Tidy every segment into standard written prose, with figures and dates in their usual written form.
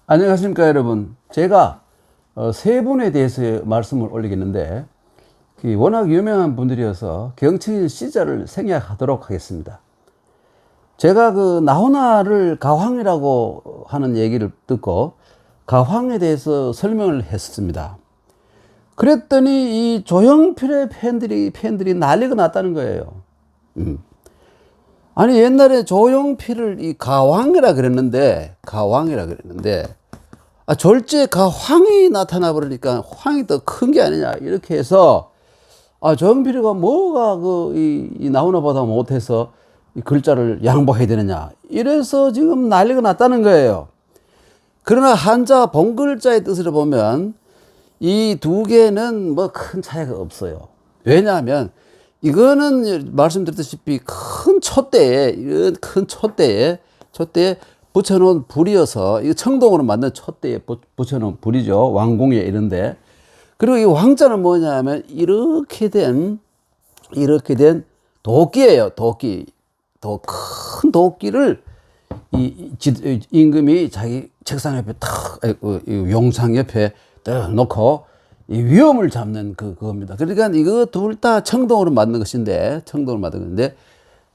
안녕하십니까 여러분. 제가 세 분에 대해서 말씀을 올리겠는데 워낙 유명한 분들이어서 경칭인 시자를 생략하도록 하겠습니다. 제가 나훈아를 가황이라고 하는 얘기를 듣고 가황에 대해서 설명을 했습니다. 그랬더니 이 조용필의 팬들이 난리가 났다는 거예요. 아니 옛날에 조용필을 이 가황이라 그랬는데 졸지에 가황이 나타나 버리니까 황이 더 큰 게 아니냐 이렇게 해서 조용필이가 뭐가 이 나훈아보다 못해서 이 글자를 양보해야 되느냐 이래서 지금 난리가 났다는 거예요. 그러나 한자 본글자의 뜻을 보면 이 두 개는 뭐 큰 차이가 없어요. 왜냐하면 이거는 말씀드렸다시피 큰 촛대에 붙여놓은 불이어서 이거 청동으로 만든 촛대에 붙여놓은 불이죠. 왕궁에 이런데. 그리고 이 왕자는 뭐냐면 이렇게 된 도끼예요. 큰 도끼를 임금이 자기 책상 옆에 용상 옆에 딱 놓고 이 위험을 잡는 그겁니다. 그러니까 이거 둘 다 청동으로 만든 것인데,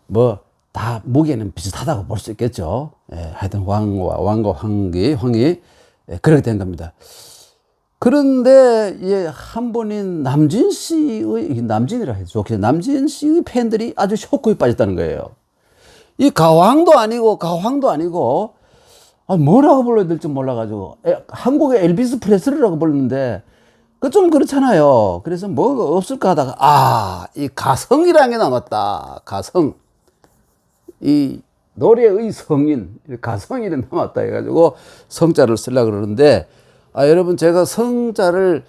뭐, 다 무게는 비슷하다고 볼 수 있겠죠. 하여튼 왕과 황이, 그렇게 된 겁니다. 그런데, 한 분인 남진 씨의 팬들이 아주 쇼크에 빠졌다는 거예요. 이 가황도 아니고, 뭐라고 불러야 될지 몰라가지고, 한국의 엘비스 프레슬리라고 불렀는데, 좀 그렇잖아요. 그래서 뭐가 없을까 하다가, 이 가성이라는 게 남았다. 가성. 이 노래의 성인, 가성이 남았다 해가지고 성자를 쓰려고 그러는데, 여러분, 제가 성자를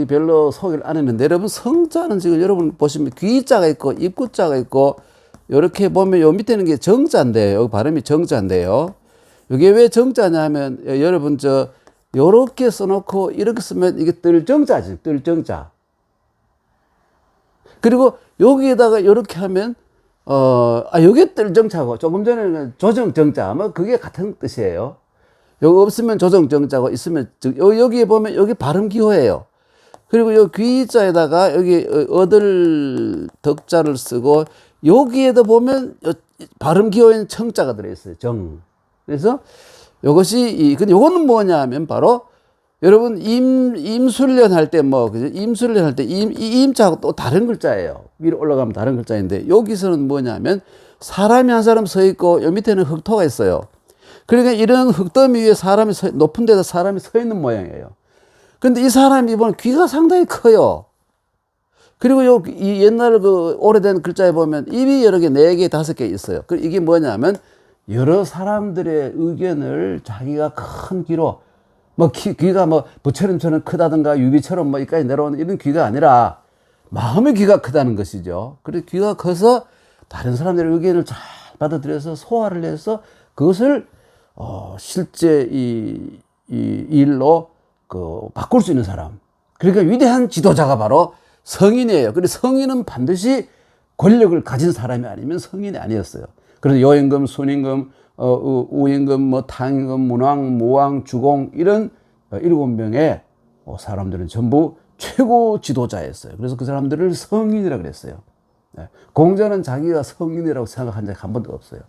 별로 소개를 안 했는데, 여러분, 성자는 지금 여러분 보시면 귀자가 있고, 입구자가 있고, 이렇게 보면 요 밑에는 게 정자인데요. 여기 발음이 정자인데요. 이게 왜 정자냐 하면, 여러분, 요렇게 써놓고 이렇게 쓰면 이게 뜰정자지, 뜰정자. 그리고 여기에다가 요렇게 하면, 요게 뜰정자고, 조금 전에는 조정정자. 뭐 그게 같은 뜻이에요. 요거 없으면 조정정자고, 있으면, 여기에 보면 여기 발음기호예요. 그리고 요 귀자에다가 여기 얻을 덕자를 쓰고, 여기에도 보면 발음기호에는 청자가 들어있어요. 정. 그래서 요것이, 근데 요거는 뭐냐 하면 바로, 여러분, 임술련 할 때 임자하고 또 다른 글자예요. 위로 올라가면 다른 글자인데, 여기서는 뭐냐 하면, 사람이 한 사람 서 있고, 요 밑에는 흙토가 있어요. 그러니까 이런 흙더미 위에 높은 데다 사람이 서 있는 모양이에요. 근데 이 사람이 보면 귀가 상당히 커요. 그리고 이 옛날 오래된 글자에 보면 입이 여러 개, 4개, 5개 있어요. 이게 뭐냐면, 여러 사람들의 의견을 자기가 큰 귀로, 귀가 부처님처럼 크다든가 유비처럼 이까지 내려오는 이런 귀가 아니라 마음의 귀가 크다는 것이죠. 그래서 귀가 커서 다른 사람들의 의견을 잘 받아들여서 소화를 해서 그것을, 실제 이 일로 바꿀 수 있는 사람. 그러니까 위대한 지도자가 바로 성인이에요. 그런데 성인은 반드시 권력을 가진 사람이 아니면 성인이 아니었어요. 그래서 여임금, 순임금, 우임금, 탕임금, 문왕, 무왕, 주공 이런 7명의 사람들은 전부 최고 지도자였어요. 그래서 그 사람들을 성인이라고 그랬어요. 공자는 자기가 성인이라고 생각한 적이 한 번도 없어요.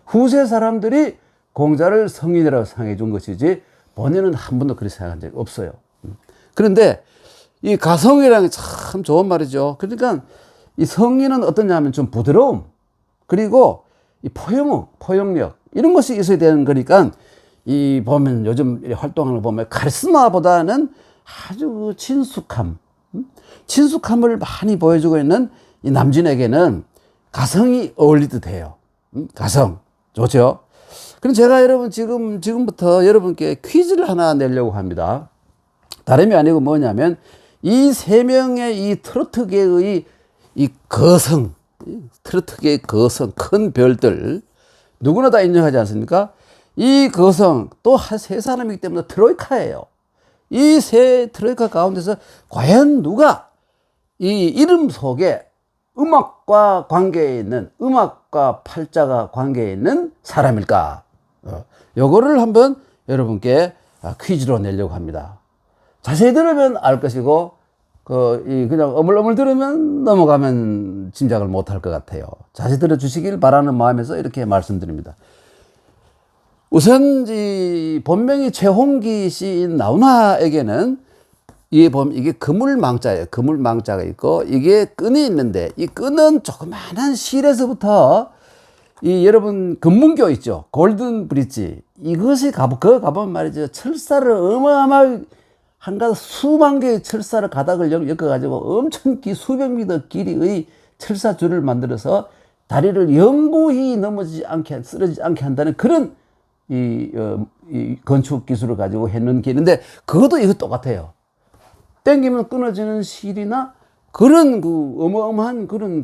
후세 사람들이 공자를 성인이라고 생각해 준 것이지 본인은 한 번도 그렇게 생각한 적이 없어요. 그런데 이 가성이라는 게 참 좋은 말이죠. 그러니까 이 성인은 어떠냐 하면 좀 부드러움, 그리고 이 포용력, 이런 것이 있어야 되는 거니까, 보면 요즘 활동하는 거 보면 카리스마보다는 아주 친숙함을 많이 보여주고 있는 이 남진에게는 가성이 어울리듯 해요. 가성. 좋죠? 그럼 제가 여러분 지금부터 여러분께 퀴즈를 하나 내려고 합니다. 다름이 아니고 뭐냐면, 이 3명의 이 트로트계의 이 트로트계의 큰 별들, 누구나 다 인정하지 않습니까? 이 거성, 또 한 3사람이기 때문에 트로이카예요. 이 3트로이카 가운데서 과연 누가 이 이름 속에 음악과 팔자가 관계에 있는 사람일까? 요거를 한번 여러분께 퀴즈로 내려고 합니다. 자세히 들으면 알 것이고, 그냥 어물어물 들으면 넘어가면 짐작을 못할 것 같아요. 자세히 들어주시길 바라는 마음에서 이렇게 말씀드립니다. 우선, 본명이 최홍기 시인 나훈아에게는 이게 그물망자예요. 그물망자가 있고, 이게 끈이 있는데, 이 끈은 조그마한 실에서부터, 여러분, 금문교 있죠? 골든 브릿지. 이것이 가보면 말이죠. 철사를 어마어마하게, 한가득 수만 개의 철사를 가닥을 엮어가지고 엄청 수백 미터 길이의 철사줄을 만들어서 다리를 영구히 쓰러지지 않게 한다는 그런 건축 기술을 가지고 했는 게 있는데, 그것도 이거 똑같아요. 땡기면 끊어지는 실이나 그런 어마어마한 그런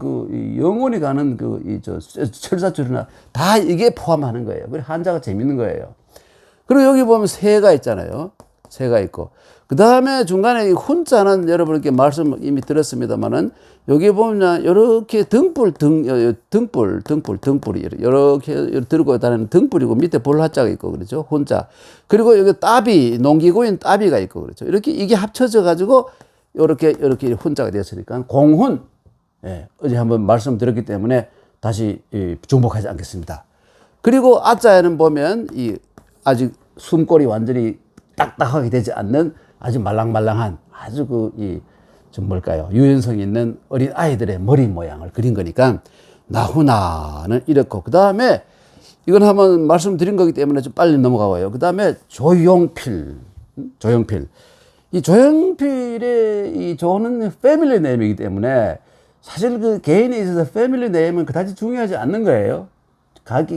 영혼이 가는 철사줄이나 다 이게 포함하는 거예요. 그래, 한자가 재밌는 거예요. 그리고 여기 보면 새가 있잖아요. 새가 있고. 그 다음에 중간에 이 훈자는 여러분께 말씀 이미 들었습니다만은, 여기 보면 이렇게 등불이 이렇게 들고 다니는 등불이고, 밑에 볼하자가 있고, 그렇죠. 훈자. 그리고 여기 따비, 농기구인 따비가 있고, 그렇죠. 이렇게 이게 합쳐져 가지고, 이렇게 훈자가 되었으니까, 공훈. 예, 어제 한번 말씀드렸기 때문에 다시 중복하지 않겠습니다. 그리고 아자에는 보면, 아직 숨골이 완전히 딱딱하게 되지 않는 아주 말랑말랑한 아주 좀 뭘까요? 유연성 있는 어린 아이들의 머리 모양을 그린 거니까 나훈아는 이렇고, 그 다음에 이건 한번 말씀드린 거기 때문에 좀 빨리 넘어가고요. 그 다음에 조용필. 이 조용필의 이 조는 패밀리 네임이기 때문에 사실 그 개인에 있어서 패밀리 네임은 그다지 중요하지 않는 거예요.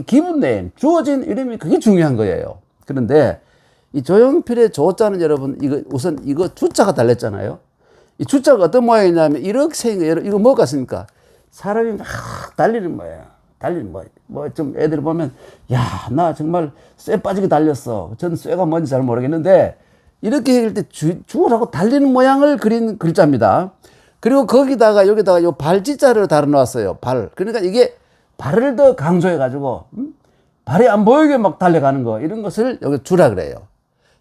기분 네임, 주어진 이름이 그게 중요한 거예요. 그런데 이 조용필의 조자는 여러분, 우선 이거 주자가 달렸잖아요. 이 주자가 어떤 모양이냐면, 이렇게 생긴 거예요. 이거 뭐 같습니까? 사람이 막 달리는 모양. 좀 애들 보면, 야, 나 정말 쇠 빠지게 달렸어. 전 쇠가 뭔지 잘 모르겠는데, 이렇게 할 때 주어라고 달리는 모양을 그린 글자입니다. 그리고 여기다가 요 발지자를 달아 놓았어요. 발. 그러니까 이게 발을 더 강조해가지고, 발이 안 보이게 막 달려가는 거, 이런 것을 여기 주라 그래요.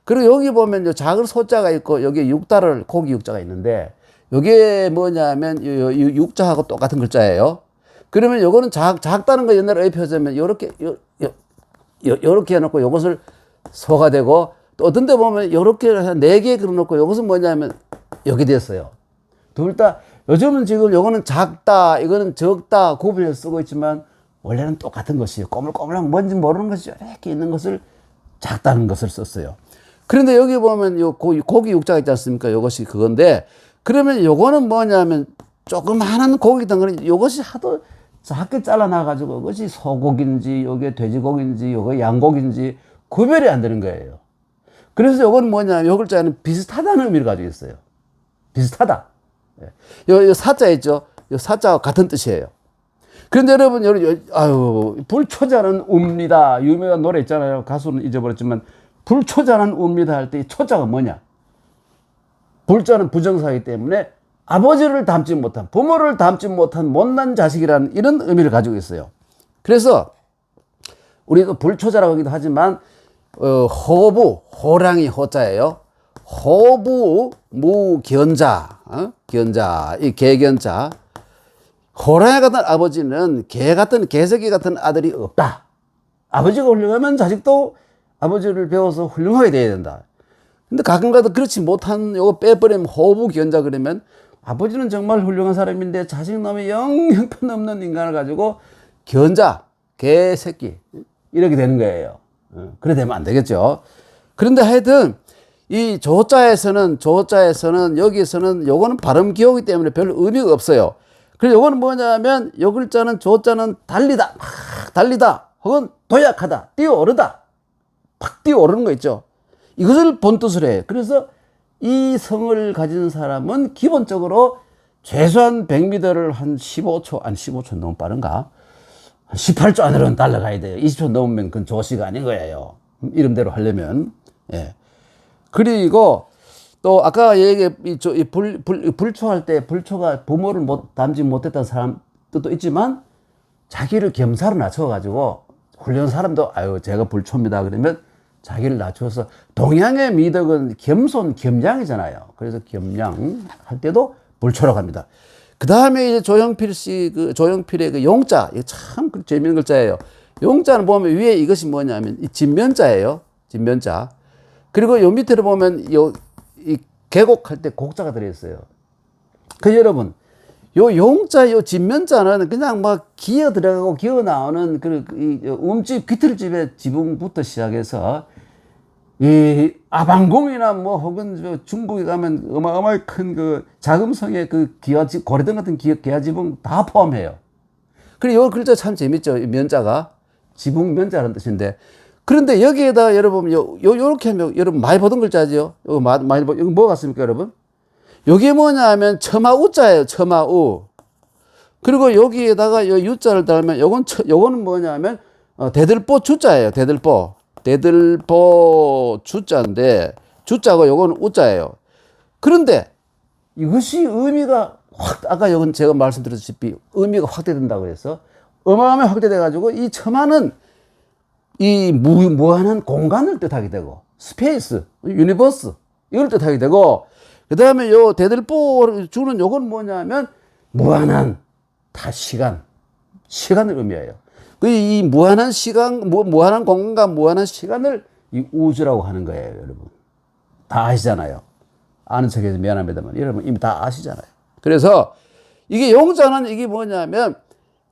그리고 여기 보면 작은 소자가 있고, 여기 육자를, 고기 육자가 있는데, 이게 뭐냐면, 육자하고 똑같은 글자예요. 그러면 요거는 작다는 거 옛날에 표현하면, 요렇게 해놓고, 요것을 소가 되고, 또 어떤 데 보면, 요렇게 한 4개 그려놓고, 요것은 뭐냐면, 여기 됐어요. 둘 다, 요즘은 지금 요거는 작다, 이거는 적다, 구분해서 쓰고 있지만, 원래는 똑같은 것이에요. 꼬물꼬물한 뭔지 모르는 것이 이렇게 있는 것을 작다는 것을 썼어요. 그런데 여기 보면 고기 육자가 있지 않습니까? 이것이 그건데, 그러면 요거는 뭐냐면 조그마한 고기 덩어리, 이것이 하도 작게 잘라놔가지고 이것이 소고기인지, 요게 돼지고기인지, 요게 양고기인지 구별이 안 되는 거예요. 그래서 요거는 뭐냐면 요 글자는 비슷하다는 의미를 가지고 있어요. 비슷하다. 요 사자 있죠? 요 사자와 같은 뜻이에요. 그런데 여러분, 불초자는 웁니다. 유명한 노래 있잖아요. 가수는 잊어버렸지만, 불초자는 웁니다 할 때 이 초자가 뭐냐? 불자는 부정사이기 때문에 아버지를 닮지 못한, 부모를 닮지 못한 못난 자식이라는 이런 의미를 가지고 있어요. 그래서 우리도 불초자라고 하기도 하지만, 호랑이 호자예요. 호부, 무견자, 견자, 이 개견자. 호랑이 같은 아버지는 개새끼 같은 아들이 없다. 아버지가 훌륭하면 자식도 아버지를 배워서 훌륭하게 돼야 된다. 근데 가끔가다 그렇지 못한 요거 빼버리면 호부견자 그러면, 아버지는 정말 훌륭한 사람인데 자식놈이 영 형편없는 인간을 가지고 견자, 개새끼 이렇게 되는 거예요. 그래 되면 안 되겠죠. 그런데 하여튼 이 조자에서는 여기서는 요거는 발음 기호이기 때문에 별 의미가 없어요. 그래서 요거는 뭐냐면, 요 글자는 조자는 달리다, 혹은 도약하다, 뛰어오르다, 팍 뛰어오르는 거 있죠. 이것을 본뜻으로 해요. 그래서 이 성을 가진 사람은 기본적으로 최소한 100m를 한 15초 너무 빠른가? 한 18초 안으로는 달려가야 돼요. 20초 넘으면 그건 조시가 아닌 거예요. 이름대로 하려면. 예. 그리고 또 아까 불초할 때 불초가 부모를 닮지 못했던 사람 뜻도 있지만, 자기를 겸사로 낮춰가지고 훌륭한 사람도 제가 불초입니다 그러면 자기를 낮춰서 동양의 미덕은 겸손, 겸양이잖아요. 그래서 겸양할 때도 불초라고 합니다. 그 다음에 이제 조용필 씨, 조용필의 그 용자, 이거 참 재밌는 글자예요. 용자는 보면 위에 이것이 뭐냐면 이 진면자예요. 진면자. 그리고 요 밑에를 보면 이 계곡할 때 곡자가 들어있어요. 그 여러분, 요 용자, 요 진면자는 그냥 막 기어 들어가고 기어 나오는 이 움집, 귀틀집의 지붕부터 시작해서 이 아방공이나 뭐 혹은 중국에 가면 어마어마하게 큰 그 자금성의 그 고래등 같은 기와지붕 다 포함해요. 그리고 요 글자 참 재밌죠. 이 면자가 지붕 면자라는 뜻인데, 그런데 여기에다 여러분 요렇게 하면 여러분 많이 보던 글자죠. 이거 많이 이거 뭐 같습니까, 여러분? 요게 뭐냐면 처마우자예요. 처마우. 그리고 여기에다가 요 유자를 달면 요거는 뭐냐면 대들보 주자예요. 대들보 주자인데, 주자고 요거는 우자예요. 그런데 이것이 의미가 아까 요건 제가 말씀드렸다시피 의미가 확대된다고 해서 어마어마하게 확대돼 가지고 이 처마는 이 무한한 공간을 뜻하게 되고 스페이스, 유니버스 이걸 뜻하게 되고, 그 다음에 요 대들보 주는 요건 뭐냐면 무한한 시간을 의미해요. 이 무한한 시간, 무한한 공간과 무한한 시간을 이 우주라고 하는 거예요, 여러분. 다 아시잖아요. 아는 척해서 미안합니다만 여러분 이미 다 아시잖아요. 그래서 이게 용자는 이게 뭐냐면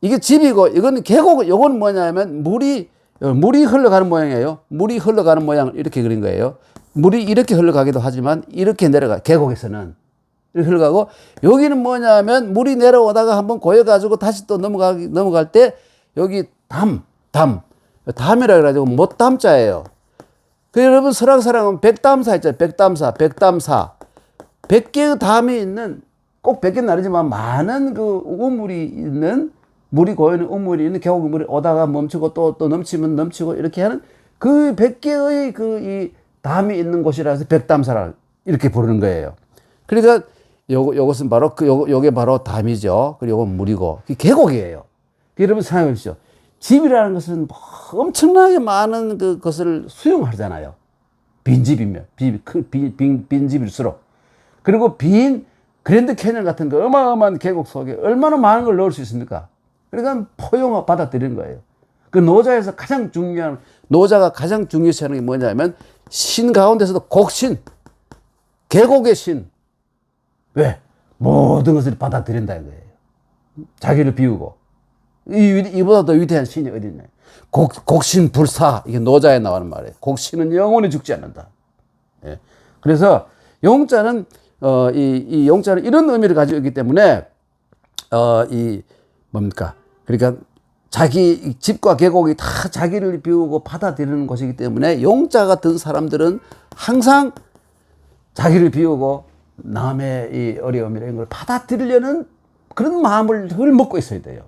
이게 집이고 이건 계곡, 요건 뭐냐면 물이 흘러가는 모양이에요. 물이 흘러가는 모양을 이렇게 그린 거예요. 물이 이렇게 흘러가기도 하지만 이렇게 계곡에서는 이렇게 흘러가고, 여기는 뭐냐면 물이 내려오다가 한번 고여가지고 다시 또 넘어갈 때 여기 담이라 그래가지고 못담자예요. 그 여러분 설악산하면 백담사 있잖아요. 백담사. 100개의 담이 있는, 꼭 100개는 아니지만 많은 그 우물이 있는, 물이 고이는 우물이 있는 계곡, 물이 오다가 멈추고 또 넘치면 넘치고 이렇게 하는 그 100개의 이 담이 있는 곳이라서 백담사라 이렇게 부르는 거예요. 그러니까 요것은 바로 요게 바로 담이죠. 그리고 요건 물이고 계곡이에요. 여러분 생각해 보십시오. 집이라는 것은 엄청나게 많은 그것을 수용하잖아요. 빈집이면 빈집일수록. 그리고 빈 그랜드 캐년 같은 거 어마어마한 계곡 속에 얼마나 많은 걸 넣을 수 있습니까? 그러니까 포용하고 받아들이는 거예요. 그 노자가 가장 중요시하는 게 뭐냐면 신 가운데서도 곡신, 계곡의 신. 왜? 모든 것을 받아들인다는 거예요. 자기를 비우고. 이보다 더 위대한 신이 어디 있나요? 곡신 불사. 이게 노자에 나오는 말이에요. 곡신은 영원히 죽지 않는다. 예. 그래서 용자는, 이 용자는 이런 의미를 가지고 있기 때문에, 뭡니까? 그러니까 자기 집과 계곡이 다 자기를 비우고 받아들이는 곳이기 때문에 용자 든 사람들은 항상 자기를 비우고 남의 이 어려움이나 이런 걸 받아들이려는 그런 마음을 늘 먹고 있어야 돼요.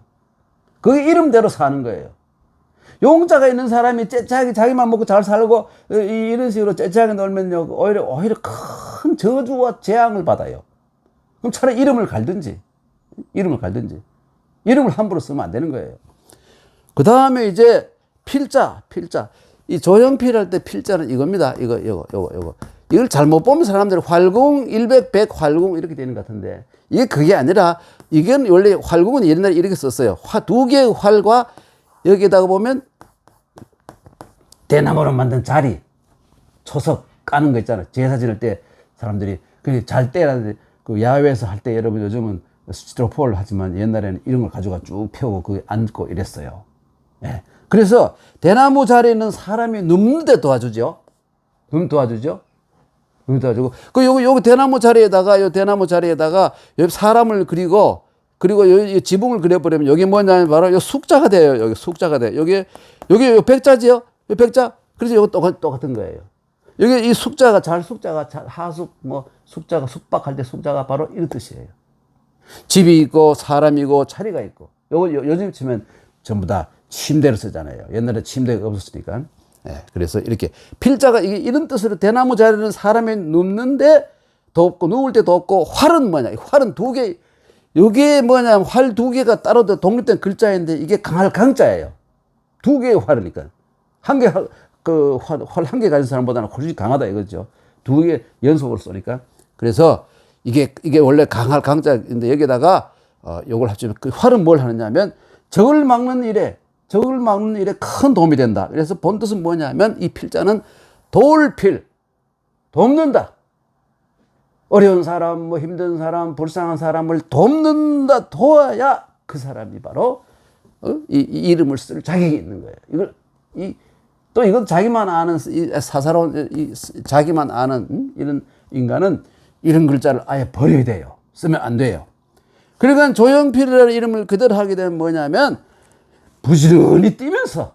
그 이름대로 사는 거예요. 용자가 있는 사람이 자기만 먹고 잘 살고 이런 식으로 째째하게 놀면요, 오히려 큰 저주와 재앙을 받아요. 그럼 차라리 이름을 갈든지 이름을 함부로 쓰면 안 되는 거예요. 그 다음에 이제 필자. 이 조용필 할 때 필자는 이겁니다. 이걸 잘못 보면 사람들이 활궁, 일백, 활궁 이렇게 되는 것 같은데, 이게 그게 아니라, 이건 원래 활궁은 옛날에 이렇게 썼어요. 두 개의 활과 여기에다가 보면 대나무로 만든 자리, 초석 까는 거 있잖아요. 제사 지낼 때 사람들이, 잘 때라든지 그 야외에서 할 때 여러분 요즘은 스티로폼을 하지만 옛날에는 이런 걸 가져가 쭉 펴고 앉고 이랬어요. 예. 그래서 대나무 자리에 있는 사람이 눕는데 도와주죠. 요거 대나무 자리에다가 사람을 그리고 요 지붕을 그려버리면 여기 뭐냐면 바로 요 숙자가 돼요. 여기 숙자가 돼. 여기 요 백자지요. 요 백자. 그래서 요거 똑같은 거예요. 여기 이 숙자가 하숙 숙자가 숙박할 때 숙자가 바로 이런 뜻이에요. 집이 있고 사람이 있고 자리가 있고. 요즘 치면 전부 다 침대를 쓰잖아요. 옛날에 침대가 없었으니까. 네, 그래서 이렇게 필자가 이런 뜻으로 대나무 자리는 사람이 눕는데 덥고 누울 때 덥고, 활은 뭐냐? 활은 두 개. 이게 뭐냐면 활 두 개가 따로 독립된 글자인데 이게 강할 강자예요. 두 개의 활이니까. 한 개 그 활 한 개 가진 사람보다는 훨씬 강하다 이거죠. 두 개 연속으로 쏘니까. 그래서 이게 원래 강할 강자인데 여기다가 요걸 합치면 그 활은 뭘 하느냐면 적을 막는 일에 큰 도움이 된다. 그래서 본 뜻은 뭐냐면 이 필자는 도울필, 돕는다. 어려운 사람, 뭐 힘든 사람, 불쌍한 사람을 돕는다. 도와야 그 사람이 바로 이 이름을 쓸 자격이 있는 거예요. 또 이건 자기만 아는 사사로운 자기만 아는 이런 인간은 이런 글자를 아예 버려야 돼요. 쓰면 안 돼요. 그러니까 조용필이라는 이름을 그대로 하게 되면 뭐냐면 부지런히 뛰면서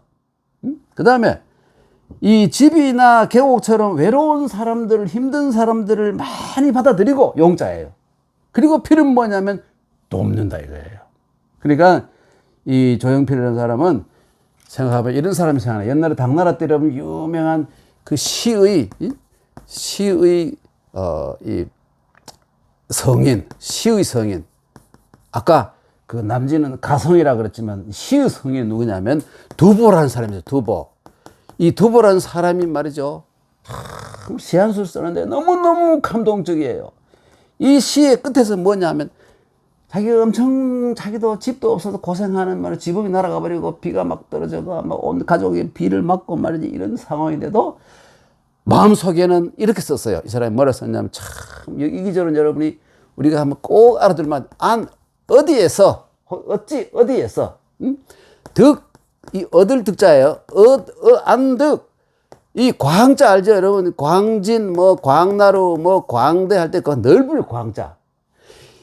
그 다음에 이 집이나 계곡처럼 외로운 사람들, 힘든 사람들을 많이 받아들이고 용자예요. 그리고 필은 뭐냐면 돕는다 이거예요. 그러니까 이 조용필이라는 사람은 생각해보면 이런 사람이 생각나요. 옛날에 당나라 때 여러분 유명한 그 시의 이 성인. 아까 그 남진은 가성이라 그랬지만 시의 성인이 누구냐면 두보라는 사람이죠. 두보. 이 두보라는 사람이 말이죠. 참 시한술 쓰는데 너무너무 감동적이에요. 이 시의 끝에서 뭐냐면 자기가 엄청 자기도 집도 없어서 고생하는 말이야. 지붕이 날아가 버리고 비가 막 떨어져가 막 온 가족이 비를 맞고 말이지 이런 상황인데도 마음속에는 이렇게 썼어요. 이 사람이 뭐라 썼냐면 참 이 기절은 여러분이 우리가 한번 꼭 알아들만 어디에서 이 얻을 득자예요. 안득 이 광자 알죠 여러분? 광진 뭐 광나루 뭐 광대 할 때 그 넓을 광자.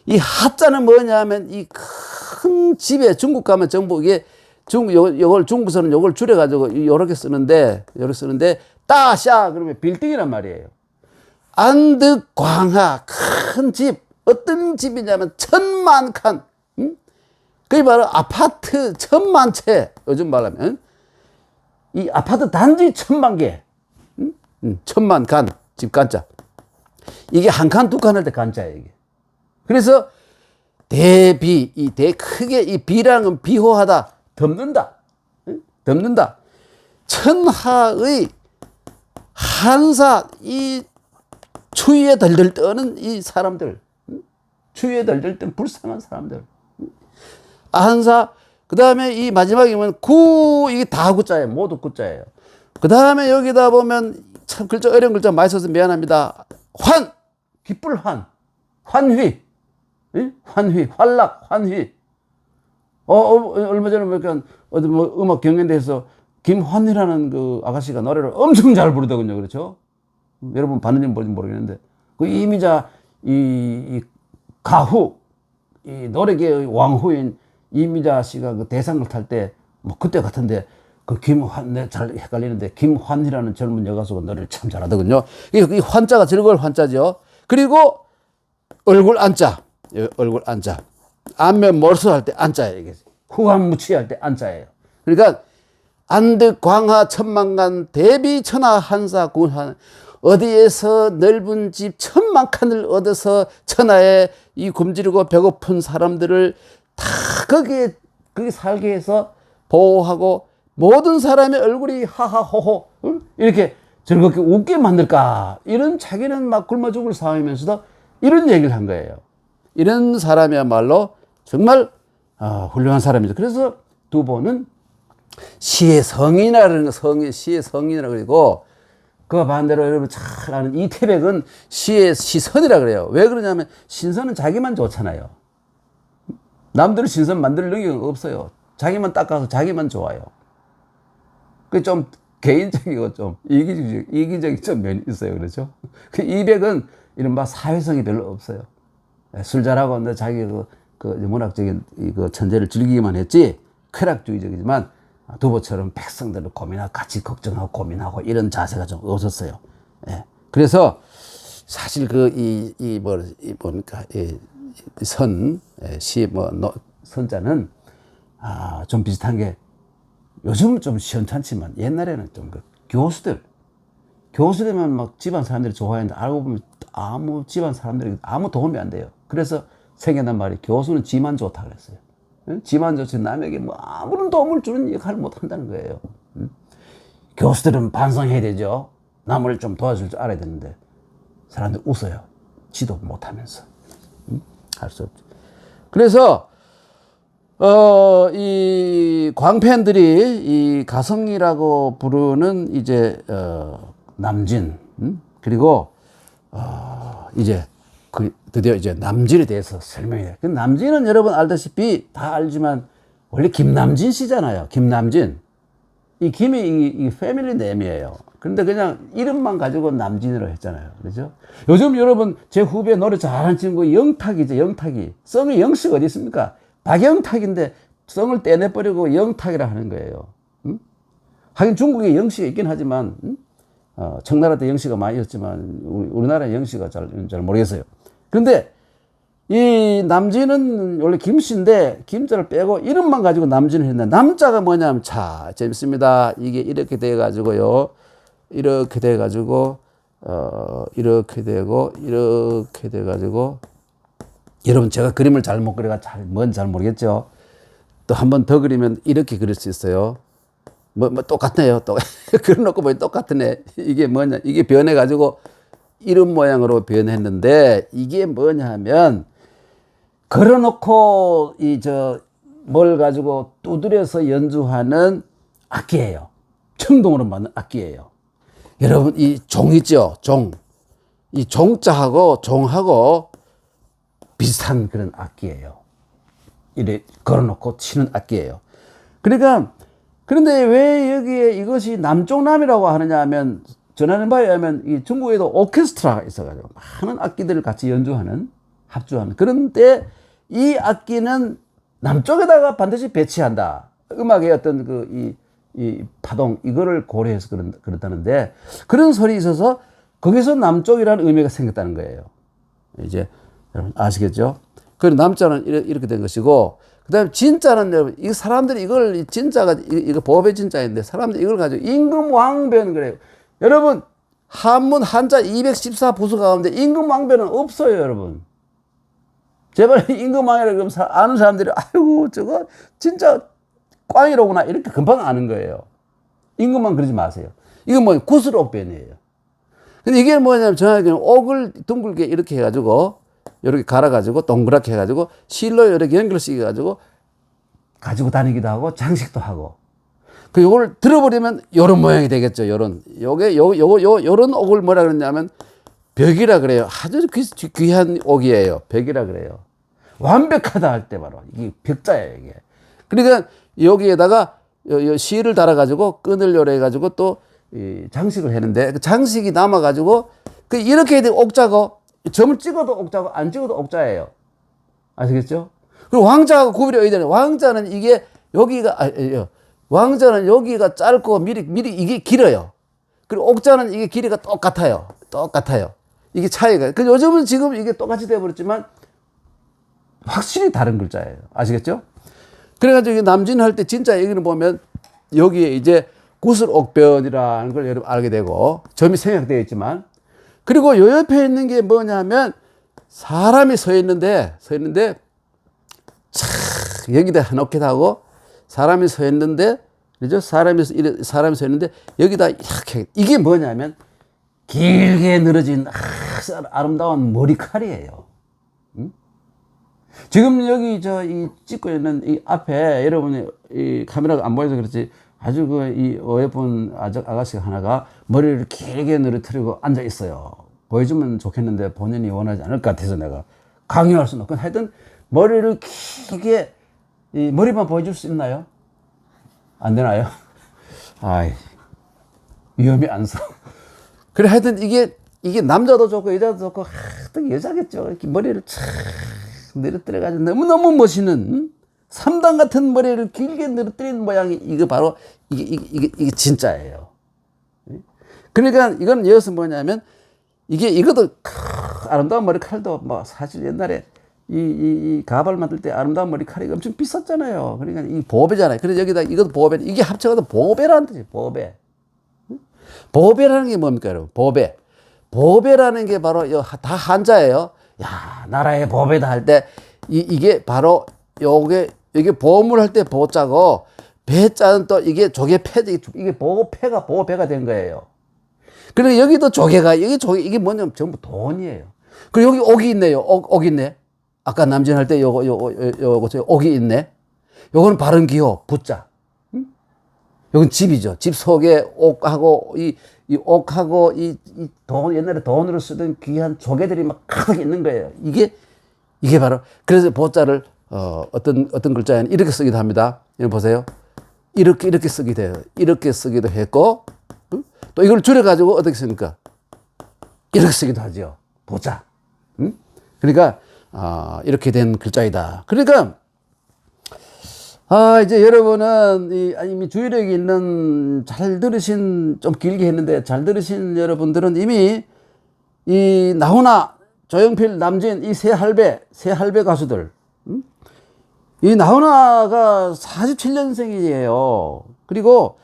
이 하자는 뭐냐면 이 큰 집에 중국 가면 전부 이게 요걸 중국에서는 요걸 줄여가지고 요렇게 쓰는데 따샤 그러면 빌딩이란 말이에요. 안득 광하 큰 집 어떤 집이냐면 1000만 칸. 그게 바로 아파트 1000만 채. 요즘 말하면 이 아파트 단지 1000만 개. 1000만 칸 집 간자. 이게 한 칸 두 칸 할 때 간자예요 이게. 그래서 대비 크게 이 비라는 건 비호하다 덮는다. 천하의 한사 이 추위에 덜덜 떠는 이 사람들. 추위에 덜덜 떠는 불쌍한 사람들. 한사 그 다음에 이 마지막이면 이게 다 구자예요. 모두 구자예요. 그 다음에 여기다 보면 참 글자 어려운 글자 많이 써서 미안합니다. 기쁠 환휘, 활락, 환휘. 얼마 전에 보니까 어디 뭐 음악 경연대회에서 김환희라는 그 아가씨가 노래를 엄청 잘 부르더군요. 그렇죠? 여러분 봤는지 모르겠는데 그 이미자 이 가후 이 노래계의 왕후인 이미자 씨가 그 대상을 탈 때 뭐 그때 같은데 그 잘 헷갈리는데 김환희라는 젊은 여가수가 노래를 참 잘하더군요. 이 환자가 즐거울 환자죠. 그리고 얼굴 안자. 안면 몰수할 때 안자예요. 이게 후한무치할 때 안자예요. 그러니까 안득 광하 천만간 대비 천하 한사 군한 어디에서 넓은 집 1000만 칸을 얻어서 천하에 이 굶주리고 배고픈 사람들을 다 거기 살게 해서 보호하고 모든 사람의 얼굴이 하하호호 이렇게 즐겁게 웃게 만들까 이런 자기는 막 굶어 죽을 상황이면서도 이런 얘기를 한 거예요. 이런 사람이야말로 정말 훌륭한 사람이죠. 그래서 두보는 시의 성인이라는 시의 성인이라고 그리고 그와 반대로 여러분 잘 아는 이태백은 시의 시선이라 그래요. 왜 그러냐면 신선은 자기만 좋잖아요. 남들은 신선 만들 능력이 없어요. 자기만 닦아서 자기만 좋아요. 그 좀 개인적이고 좀 이기적인 좀 면이 있어요. 그렇죠? 그 이백은 이른바 사회성이 별로 없어요. 술 잘하고 너 자기 그 문학적인 그 천재를 즐기기만 했지 쾌락주의적이지만 두보처럼 백성들을 고민하고 같이 걱정하고 고민하고 이런 자세가 좀 없었어요. 예. 그래서 사실 뭡니까 선자는 좀 비슷한 게 요즘은 좀 시원찮지만 옛날에는 좀 교수들만 막 집안 사람들이 좋아했는데 알고 보면 아무 집안 사람들이 아무 도움이 안 돼요. 그래서 생겨난 말이 교수는 지만 좋다 그랬어요. 지만 좋지 남에게 뭐 아무런 도움을 주는 역할을 못 한다는 거예요. 교수들은 반성해야 되죠. 남을 좀 도와줄 줄 알아야 되는데 사람들 웃어요. 지도 못하면서. 할 수 없죠. 그래서 이 광팬들이 이 가성이라고 부르는 이제 남진, 그리고 이제 드디어 이제 남진에 대해서 설명해요. 그 남진은 여러분 알다시피 다 알지만 원래 김남진 씨잖아요. 김남진. 이 김이 이 패밀리 네임이에요. 그런데 그냥 이름만 가지고 남진으로 했잖아요. 그렇죠? 요즘 여러분 제 후배 노래 잘하는 친구 영탁이죠. 영탁이. 성이 영식 어디 있습니까? 박영탁인데 성을 떼내버리고 영탁이라 하는 거예요. 하긴 중국에 영씨가 있긴 하지만 청나라 때 영씨가 많이 있었지만 우리나라 영씨가 잘 모르겠어요. 그런데 이 남진은 원래 김씨인데 김자를 빼고 이름만 가지고 남진을 했는데 남자가 뭐냐면 자 재밌습니다. 이게 이렇게 돼 가지고요. 이렇게 돼 가지고 이렇게 되고 이렇게 돼 가지고 여러분 제가 그림을 잘 못 그려가 뭔지 잘 모르겠죠. 또 한 번 더 그리면 이렇게 그릴 수 있어요. 뭐 똑같네요. 또 그려놓고 보니 똑같네. 이게 뭐냐? 이게 변해가지고 이런 모양으로 변했는데 이게 뭐냐면 걸어놓고 뭘 가지고 두드려서 연주하는 악기예요. 청동으로 만든 악기예요. 여러분 이 종 있죠? 종. 이 종자하고 종하고 비슷한 그런 악기예요. 이래 걸어놓고 치는 악기예요. 그러니까 그런데 왜 여기에 이것이 남쪽남이라고 하느냐 하면 전하는 바에 의하면 이 중국에도 오케스트라가 있어가지고 많은 악기들을 같이 연주하는 합주하는 그런데 이 악기는 남쪽에다가 반드시 배치한다. 음악의 어떤 이 파동 이거를 고려해서 그렇다는데 그런 설이 있어서 거기서 남쪽이라는 의미가 생겼다는 거예요. 이제 여러분 아시겠죠? 그 남자는 이렇게 된 것이고 그다음에 진짜는 여러분 이 사람들이 이걸 진짜가 이거 보배 진짜인데 사람들이 이걸 가지고 임금왕변 그래요. 여러분 한문 한자 214 부수 가운데 임금왕변은 없어요, 여러분. 제발 임금왕이라고 아는 사람들이 아이고 저거 진짜 꽝이로구나 이렇게 금방 아는 거예요. 임금왕 그러지 마세요. 이건 뭐 구슬옥변이에요. 근데 이게 뭐냐면 정확하게 옥을 둥글게 이렇게 해가지고 이렇게 갈아가지고 동그랗게 해가지고 실로 이렇게 연결시켜가지고 가지고 다니기도 하고 장식도 하고 그 요걸 들어버리면 요런 모양이 되겠죠. 요런 요런 옥을 뭐라 그러냐면 벽이라 그래요. 아주 귀한 옥이에요. 벽이라 그래요. 완벽하다 할 때 바로 이게 벽자예요. 이게 그러니까 여기에다가 요 실을 달아가지고 끈을 요래가지고 또 장식을 했는데 그 장식이 남아가지고 그 이렇게 된 옥자고 점을 찍어도 옥자고 안 찍어도 옥자예요. 아시겠죠? 그리고 왕자하고 구별이 어디냐? 왕자는 이게 여기가 왕자는 여기가 짧고 미리 이게 길어요. 그리고 옥자는 이게 길이가 똑같아요. 이게 차이가. 그 요즘은 지금 이게 똑같이 돼버렸지만 확실히 다른 글자예요. 아시겠죠? 그래가지고 남진 할 때 진짜 여기는 보면 여기에 이제 구슬옥변이라는 걸 여러분 알게 되고 점이 생략되어 있지만 그리고 요 옆에 있는 게 뭐냐면 사람이 서 있는데 참 여기다 해놓기도 하고 사람이 서 있는데 그죠? 사람이 서 있는데 여기다 이렇게 이게 뭐냐면 길게 늘어진 아름다운 머리칼이에요. 지금 여기 이 찍고 있는 이 앞에 여러분이 이 카메라가 안 보여서 그렇지 아주 이 어예쁜 아가씨가 하나가 머리를 길게 늘어뜨리고 앉아 있어요. 보여주면 좋겠는데 본인이 원하지 않을 것 같아서 내가 강요할 수는 없고 하여튼 머리를 길게 이 머리만 보여줄 수 있나요? 안 되나요? 아이 위험이 안서. 그래 하여튼 이게 남자도 좋고 여자도 좋고 또 여자겠죠. 이렇게 머리를 촥 늘어뜨려가지고 너무너무 멋있는 3단 같은 머리를 길게 늘어뜨리는 모양이 이거 바로 이게 진짜예요. 그러니까 이건 여기서 뭐냐면 이것도 아름다운 머리칼도 뭐 사실 옛날에 이 가발 만들 때 아름다운 머리칼이 엄청 비쌌잖아요. 그러니까 이 보배잖아요. 그래서 여기다 이것도 보배 이게 합쳐가도 보배라는 뜻이에요. 보배. 보배라는 게 뭡니까 여러분? 보배라는 게 바로 다 한자예요. 야 나라의 보배다 할 때 이게 바로 이게 보물 할 때 보자고 배자는 또 이게 조개 패지, 이게 보호패가 된 거예요. 그리고 여기도 조개가, 이게 뭐냐면 전부 돈이에요. 그리고 여기 옥이 있네요. 옥 있네. 아까 남진할 때 요거 옥이 있네. 요거는 바른 기호, 부자. 응? 요건 집이죠. 집 속에 옥하고, 이 옥하고, 옛날에 돈으로 쓰던 귀한 조개들이 막 가득 있는 거예요. 이게 바로, 그래서 보자를, 어떤 글자에는 이렇게 쓰기도 합니다. 여기 보세요. 이렇게 쓰기도 해요. 이렇게 쓰기도 했고, 응? 또 이걸 줄여가지고 어떻게 씁니까? 이렇게 쓰기도 하죠. 보자. 응? 그러니까, 이렇게 된 글자이다. 그러니까, 이제 여러분은 이미 주의력이 있는, 잘 들으신, 좀 길게 했는데, 잘 들으신 여러분들은 이미 이 나훈아, 조용필, 남진, 이 세 할배 가수들, 응? 이 나훈아가 47년생이에요. 그리고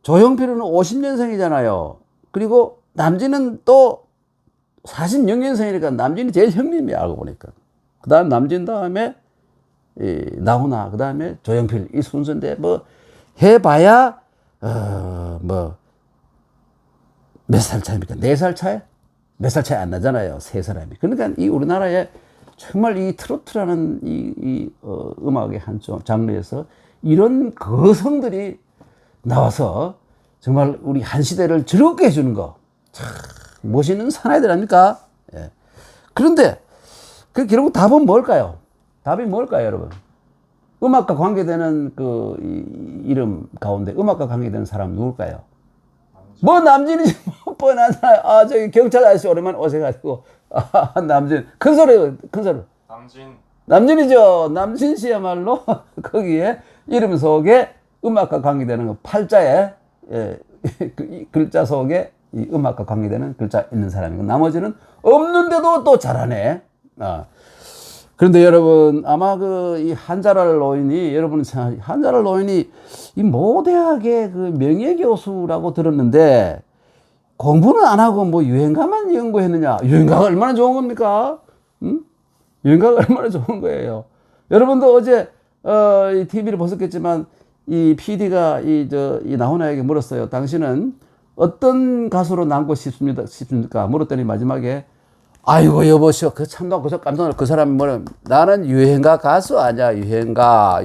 조용필은 50년생이잖아요. 그리고 남진은 또 46년생이니까 남진이 제일 형님이야, 알고 보니까. 그 다음 남진 다음에 나훈아, 그 다음에 조용필, 이 순서인데, 뭐, 해봐야, 몇 살 차입니까? 4살 차이? 몇 살 차이 안 나잖아요. 세 사람이. 그러니까 이 우리나라에 정말 이 트로트라는 음악의 한 장르에서 이런 거성들이 나와서 정말 우리 한 시대를 즐겁게 해주는 거. 참, 멋있는 사나이들 아닙니까? 예. 그런데, 결국 답은 뭘까요? 답이 뭘까요, 여러분? 음악과 관계되는 이름 가운데 음악과 관계되는 사람 누굴까요? 뭐 남진이지, 뭐 뻔한 사람. 저기 경찰 아저씨 오랜만에 오셔가지고. 남진. 큰 소리. 남진이죠. 남진 씨야말로 거기에 이름 속에 음악과 관계되는 팔자에, 그 글자 속에 이 음악과 관계되는 글자 있는 사람이고, 나머지는 없는데도 또 잘하네. 그런데 여러분, 아마 이 한자랄 노인이, 여러분 한자랄 노인이 이 모대학의 그 명예교수라고 들었는데, 공부는 안 하고 뭐 유행가만 연구했느냐? 유행가가 얼마나 좋은 겁니까? 응? 유행가가 얼마나 좋은 거예요. 여러분도 어제, 이 TV를 보셨겠지만, 이 PD가 이 나훈아에게 물었어요. 당신은 어떤 가수로 남고 싶습니까? 물었더니 마지막에, 아이고, 여보시오. 참나, 깜짝 놀라. 그 사람이 뭐냐. 나는 유행가 가수 아니야. 유행가.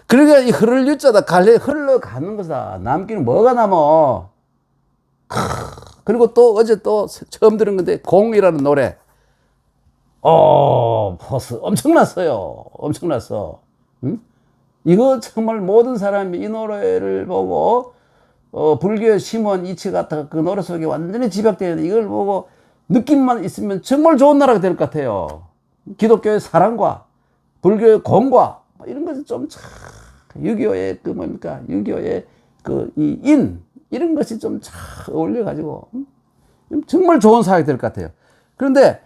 그러니까 이 흐를 유자다 흘러가는 거다. 남기는 뭐가 남어. 그리고 또 어제 또 처음 들은 건데, 공이라는 노래. 포스. 엄청났어. 응? 이거 정말 모든 사람이 이 노래를 보고, 불교의 심원 이치 같아. 그 노래 속에 완전히 집약되어 있는데, 이걸 보고, 느낌만 있으면 정말 좋은 나라가 될 것 같아요. 기독교의 사랑과 불교의 공과 이런 것이 좀 참, 유교의 유교의 이런 것이 좀 참 어울려가지고 정말 좋은 사회가 될 것 같아요. 그런데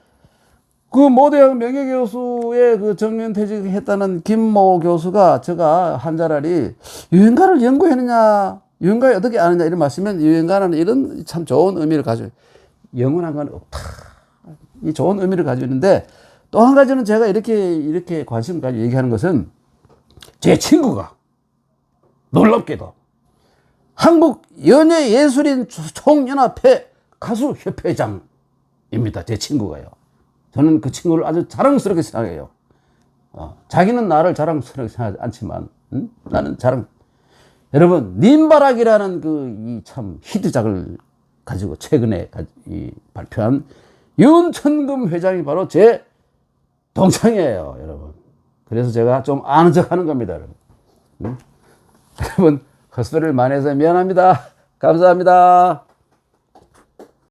그 모대학 명예교수의 그 정년퇴직했다는 김모 교수가, 제가 한자랄이 유행가를 연구했느냐, 유행가에 어떻게 아느냐 이런 말씀이면, 유행가는 이런 참 좋은 의미를 가지고 영원한 건 없다. 이 좋은 의미를 가지고 있는데, 또 한 가지는 제가 이렇게 관심을 가지고 얘기하는 것은, 제 친구가 놀랍게도 한국 연예예술인 총연합회 가수협회장입니다. 제 친구가요. 저는 그 친구를 아주 자랑스럽게 생각해요. 자기는 나를 자랑스럽게 생각하지 않지만, 나는 여러분, 님바락이라는 참 히트작을 가지고 최근에 발표한 윤천금 회장이 바로 제 동창이에요, 여러분. 그래서 제가 좀 아는 척 하는 겁니다, 여러분. 여러분, 헛소리를 많이 해서 미안합니다. 감사합니다.